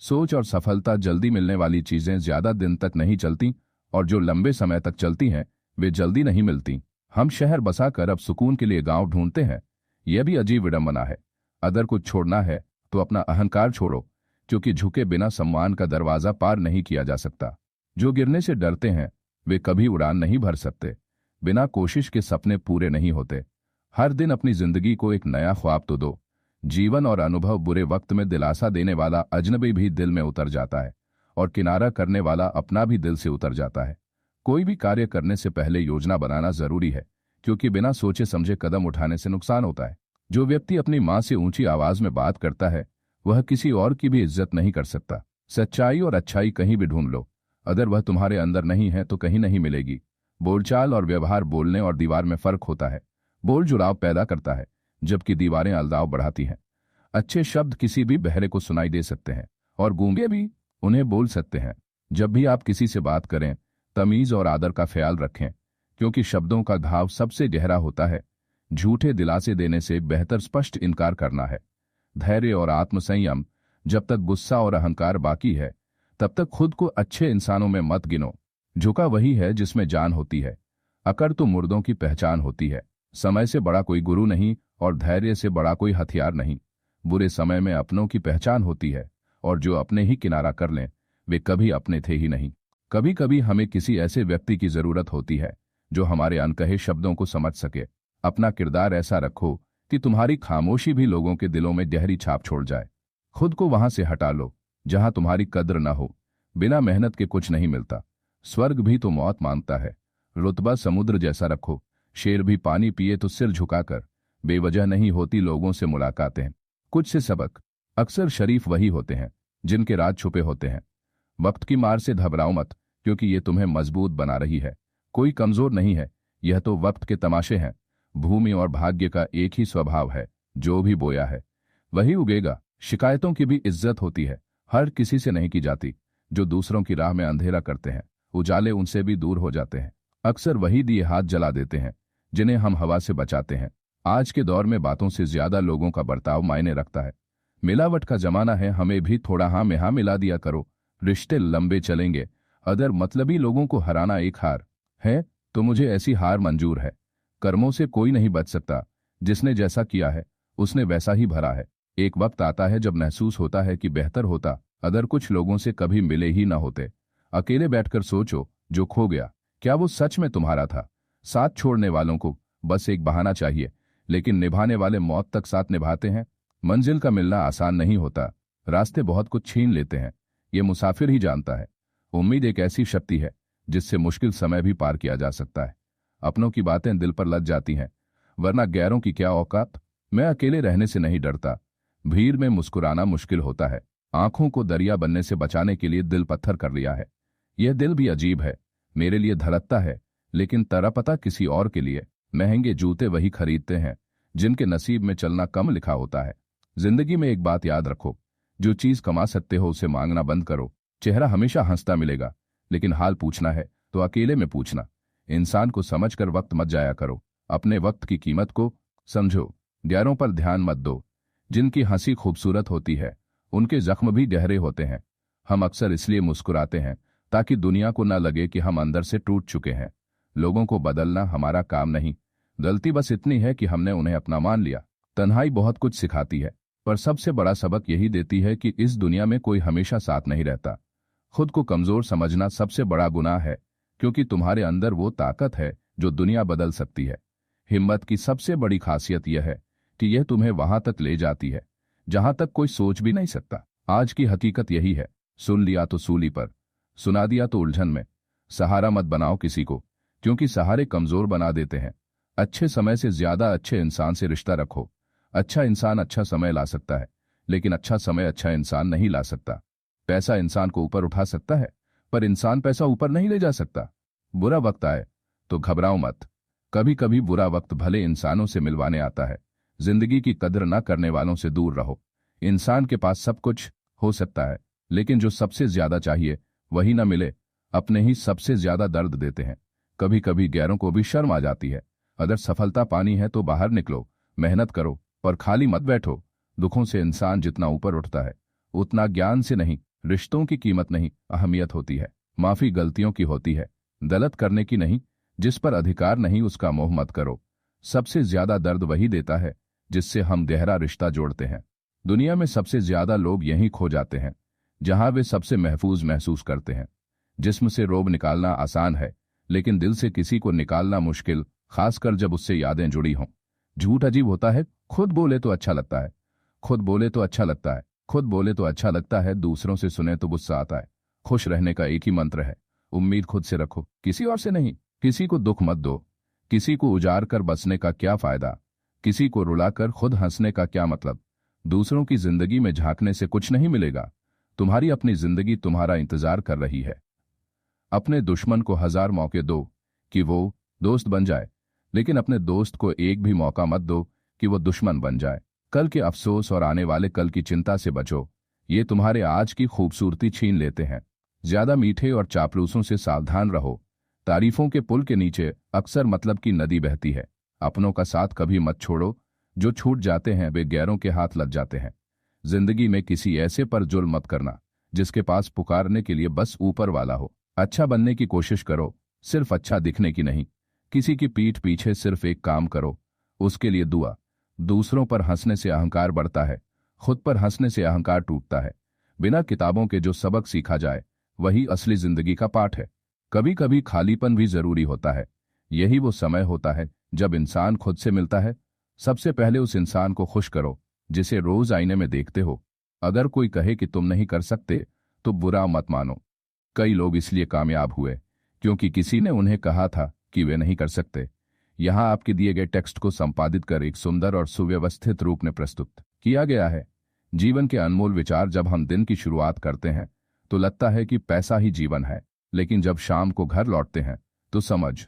सोच और सफलता जल्दी मिलने वाली चीजें ज्यादा दिन तक नहीं चलती, और जो लंबे समय तक चलती हैं वे जल्दी नहीं मिलती। हम शहर बसाकर अब सुकून के लिए गांव ढूंढते हैं। यह भी अजीब विडंबना है। अगर कुछ छोड़ना है तो अपना अहंकार छोड़ो, क्योंकि झुके बिना सम्मान का दरवाजा पार नहीं किया जा सकता। जो गिरने से डरते हैं वे कभी उड़ान नहीं भर सकते। बिना कोशिश के सपने पूरे नहीं होते। हर दिन अपनी जिंदगी को एक नया ख्वाब तो दो। जीवन और अनुभव बुरे वक्त में दिलासा देने वाला अजनबी भी दिल में उतर जाता है, और किनारा करने वाला अपना भी दिल से उतर जाता है। कोई भी कार्य करने से पहले योजना बनाना जरूरी है, क्योंकि बिना सोचे समझे कदम उठाने से नुकसान होता है। जो व्यक्ति अपनी मां से ऊंची आवाज में बात करता है वह किसी और की भी इज्जत नहीं कर सकता। सच्चाई और अच्छाई कहीं भी ढूंढ लो, अगर वह तुम्हारे अंदर नहीं है तो कहीं नहीं मिलेगी। बोलचाल और व्यवहार, बोलने और दीवार में फर्क होता है। बोल जुड़ाव पैदा करता है, जबकि दीवारें अलगाव बढ़ाती हैं। अच्छे शब्द किसी भी बहरे को सुनाई दे सकते हैं, और गूंगे भी उन्हें बोल सकते हैं। जब भी आप किसी से बात करें, तमीज और आदर का ख्याल रखें, क्योंकि शब्दों का घाव सबसे गहरा होता है। झूठे दिलासे देने से बेहतर स्पष्ट इनकार करना है। धैर्य और आत्मसंयम, जब तक गुस्सा और अहंकार बाकी है तब तक खुद को अच्छे इंसानों में मत गिनो। झुका वही है जिसमें जान होती है। अकड़ तो मुर्दों की पहचान होती है। समय से बड़ा कोई गुरु नहीं, और धैर्य से बड़ा कोई हथियार नहीं। बुरे समय में अपनों की पहचान होती है, और जो अपने ही किनारा कर लें वे कभी अपने थे ही नहीं। कभी कभी हमें किसी ऐसे व्यक्ति की जरूरत होती है जो हमारे अनकहे शब्दों को समझ सके। अपना किरदार ऐसा रखो कि तुम्हारी खामोशी भी लोगों के दिलों में गहरी छाप छोड़ जाए। खुद को वहां से हटा लो जहां तुम्हारी कद्र न हो। बिना मेहनत के कुछ नहीं मिलता। स्वर्ग भी तो मौत मांगता है। रुतबा समुद्र जैसा रखो। शेर भी पानी पिए तो सिर झुकाकर। बेवजह नहीं होती लोगों से मुलाकातें। कुछ से सबक। अक्सर शरीफ वही होते हैं जिनके राज छुपे होते हैं। वक्त की मार से घबराओ मत, क्योंकि ये तुम्हें मजबूत बना रही है। कोई कमजोर नहीं है, यह तो वक्त के तमाशे हैं। भूमि और भाग्य का एक ही स्वभाव है, जो भी बोया है वही उगेगा। शिकायतों की भी इज्जत होती है, हर किसी से नहीं की जाती। जो दूसरों की राह में अंधेरा करते हैं, उजाले उनसे भी दूर हो जाते हैं। अक्सर वही दिए हाथ जला देते हैं जिन्हें हम हवा से बचाते हैं। आज के दौर में बातों से ज्यादा लोगों का बर्ताव मायने रखता है। मिलावट का जमाना है, हमें भी थोड़ा हाँ में हाँ मिला दिया करो। रिश्ते लंबे चलेंगे। अगर मतलबी लोगों को हराना एक हार है तो मुझे ऐसी हार मंजूर है। कर्मों से कोई नहीं बच सकता। जिसने जैसा किया है उसने वैसा ही भरा है। एक वक्त आता है जब महसूस होता है कि बेहतर होता अगर कुछ लोगों से कभी मिले ही न होते। अकेले बैठकर सोचो, जो खो गया क्या वो सच में तुम्हारा था? साथ छोड़ने वालों को बस एक बहाना चाहिए, लेकिन निभाने वाले मौत तक साथ निभाते हैं। मंजिल का मिलना आसान नहीं होता। रास्ते बहुत कुछ छीन लेते हैं, ये मुसाफिर ही जानता है। उम्मीद एक ऐसी शक्ति है जिससे मुश्किल समय भी पार किया जा सकता है। अपनों की बातें दिल पर लग जाती हैं, वरना गैरों की क्या औकात। मैं अकेले रहने से नहीं डरता। भीड़ में मुस्कुराना मुश्किल होता है। आंखों को दरिया बनने से बचाने के लिए दिल पत्थर कर लिया है। यह दिल भी अजीब है, मेरे लिए धड़कता है लेकिन तड़पता किसी और के लिए। महंगे जूते वही खरीदते हैं जिनके नसीब में चलना कम लिखा होता है। जिंदगी में एक बात याद रखो, जो चीज कमा सकते हो उसे मांगना बंद करो। चेहरा हमेशा हंसता मिलेगा, लेकिन हाल पूछना है तो अकेले में पूछना। इंसान को समझकर वक्त मत जाया करो। अपने वक्त की कीमत को समझो। गैरों पर ध्यान मत दो। जिनकी हंसी खूबसूरत होती है उनके जख्म भी गहरे होते हैं। हम अक्सर इसलिए मुस्कुराते हैं ताकि दुनिया को न लगे कि हम अंदर से टूट चुके हैं। लोगों को बदलना हमारा काम नहीं, गलती बस इतनी है कि हमने उन्हें अपना मान लिया। तन्हाई बहुत कुछ सिखाती है, पर सबसे बड़ा सबक यही देती है कि इस दुनिया में कोई हमेशा साथ नहीं रहता। खुद को कमजोर समझना सबसे बड़ा गुनाह है, क्योंकि तुम्हारे अंदर वो ताकत है जो दुनिया बदल सकती है। हिम्मत की सबसे बड़ी खासियत यह है कि यह तुम्हें वहां तक ले जाती है जहां तक कोई सोच भी नहीं सकता। आज की हकीकत यही है, सुन लिया तो सूली पर, सुना दिया तो उलझन में। सहारा मत बनाओ किसी को, क्योंकि सहारे कमजोर बना देते हैं। अच्छे समय से ज्यादा अच्छे इंसान से रिश्ता रखो। अच्छा इंसान अच्छा समय ला सकता है, लेकिन अच्छा समय अच्छा इंसान नहीं ला सकता। पैसा इंसान को ऊपर उठा सकता है, पर इंसान पैसा ऊपर नहीं ले जा सकता। बुरा वक्त आए तो घबराओ मत। कभी कभी बुरा वक्त भले इंसानों से मिलवाने आता है। जिंदगी की कदर न करने वालों से दूर रहो। इंसान के पास सब कुछ हो सकता है, लेकिन जो सबसे ज्यादा चाहिए वही न मिले। अपने ही सबसे ज्यादा दर्द देते हैं। कभी कभी गैरों को भी शर्म आ जाती है। अगर सफलता पानी है तो बाहर निकलो, मेहनत करो, पर खाली मत बैठो। दुखों से इंसान जितना ऊपर उठता है उतना ज्ञान से नहीं, रिश्तों की कीमत नहीं, अहमियत होती है। माफी गलतियों की होती है, गलत करने की नहीं। जिस पर अधिकार नहीं उसका मोह मत करो। सबसे ज्यादा दर्द वही देता है जिससे हम गहरा रिश्ता जोड़ते हैं। दुनिया में सबसे ज्यादा लोग यहीं खो जाते हैं जहां वे सबसे महफूज महसूस करते हैं। जिस्म से रोब निकालना आसान है, लेकिन दिल से किसी को निकालना मुश्किल, खासकर जब उससे यादें जुड़ी हों। झूठ अजीब होता है, खुद बोले तो अच्छा लगता है, खुद बोले तो अच्छा लगता है, खुद बोले तो अच्छा लगता है, दूसरों से सुने तो गुस्सा आता है। खुश रहने का एक ही मंत्र है, उम्मीद खुद से रखो, किसी और से नहीं। किसी को दुख मत दो, किसी को उजाड़ कर बसने का क्या फायदा, किसी को रुलाकर खुद हंसने का क्या मतलब। दूसरों की जिंदगी में झांकने से कुछ नहीं मिलेगा, तुम्हारी अपनी जिंदगी तुम्हारा इंतजार कर रही है। अपने दुश्मन को 1000 मौके दो कि वो दोस्त बन जाए, लेकिन अपने दोस्त को एक भी मौका मत दो कि वो दुश्मन बन जाए। कल के अफसोस और आने वाले कल की चिंता से बचो, ये तुम्हारे आज की खूबसूरती छीन लेते हैं। ज्यादा मीठे और चापलूसों से सावधान रहो, तारीफों के पुल के नीचे अक्सर मतलब की नदी बहती है। अपनों का साथ कभी मत छोड़ो, जो छूट जाते हैं वे गैरों के हाथ लग जाते हैं। जिंदगी में किसी ऐसे पर जुल्म मत करना जिसके पास पुकारने के लिए बस ऊपर वाला हो। अच्छा बनने की कोशिश करो, सिर्फ अच्छा दिखने की नहीं। किसी की पीठ पीछे सिर्फ एक काम करो, उसके लिए दुआ। दूसरों पर हंसने से अहंकार बढ़ता है, खुद पर हंसने से अहंकार टूटता है। बिना किताबों के जो सबक सीखा जाए वही असली जिंदगी का पाठ है। कभी कभी खालीपन भी जरूरी होता है। यही वो समय होता है जब इंसान खुद से मिलता है। सबसे पहले उस इंसान को खुश करो जिसे रोज आईने में देखते हो। अगर कोई कहे कि तुम नहीं कर सकते तो बुरा मत मानो। कई लोग इसलिए कामयाब हुए क्योंकि किसी ने उन्हें कहा था कि वे नहीं कर सकते। यहाँ आपके दिए गए टेक्स्ट को संपादित कर एक सुंदर और सुव्यवस्थित रूप में प्रस्तुत किया गया है। जीवन के अनमोल विचार। जब हम दिन की शुरुआत करते हैं तो लगता है कि पैसा ही जीवन है, लेकिन जब शाम को घर लौटते हैं तो समझ